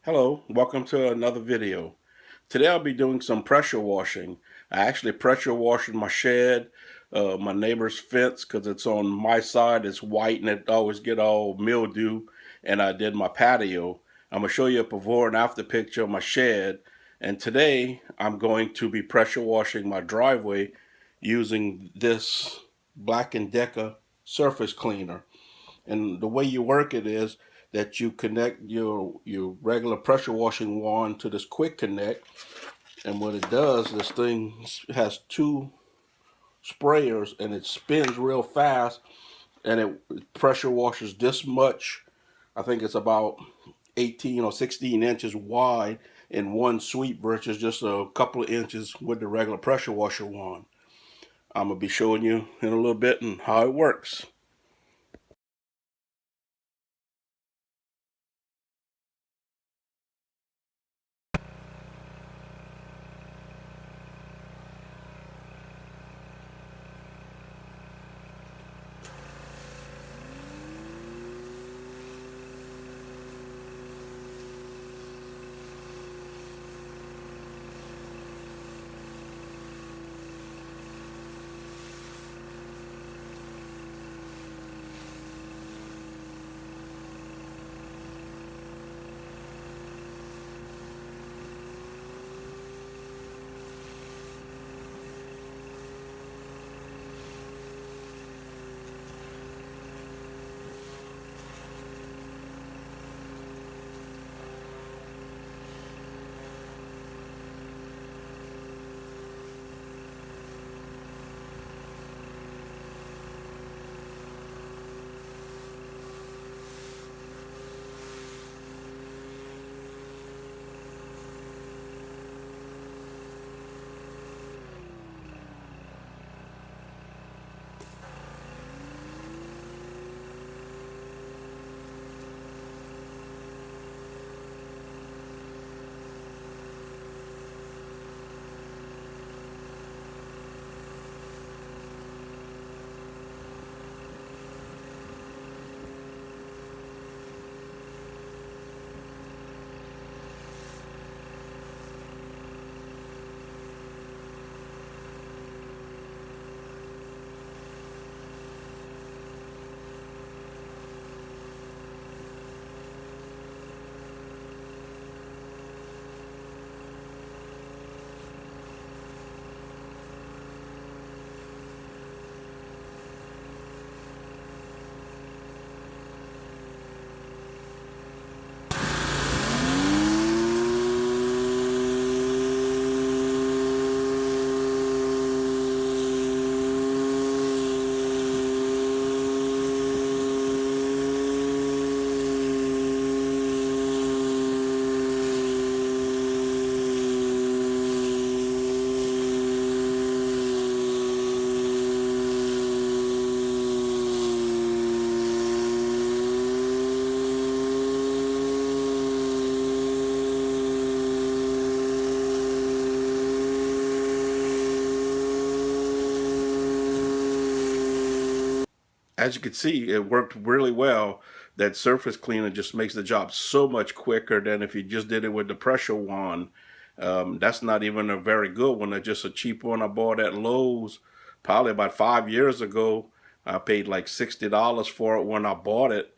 Hello, welcome to another video. Today I'll be doing some pressure washing. I actually pressure washed my shed, my neighbor's fence, because it's on my side. It's white and it always get all mildew. And I did my patio. I'm going to show you a before and after picture of my shed. And today I'm going to be pressure washing my driveway using this Black & Decker surface cleaner. And the way you work it is that you connect your regular pressure washing wand to this quick connect, and what it does, this thing has two sprayers and it spins real fast, and it pressure washes this much. I think it's about 18 or 16 inches wide in one sweep versus just a couple of inches with the regular pressure washer wand. I'm going to be showing you in a little bit and how it works. As you can see, it worked really well. That surface cleaner just makes the job so much quicker than if you just did it with the pressure wand. That's not even a very good one. It's just a cheap one I bought at Lowe's probably about 5 years ago. I paid like $60 for it when I bought it,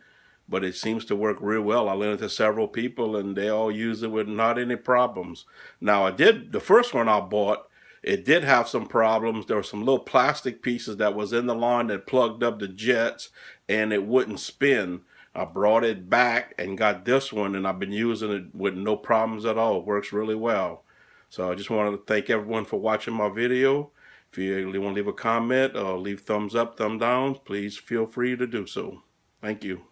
but it seems to work real well. I lent it to several people and they all use it with not any problems. Now the first one I bought, it did have some problems. There were some little plastic pieces that was in the line that plugged up the jets and it wouldn't spin. I brought it back and got this one, and I've been using it with no problems at all. It works really well. So I just wanted to thank everyone for watching my video. If you really want to leave a comment or leave thumbs up, thumb down, please feel free to do so. Thank you.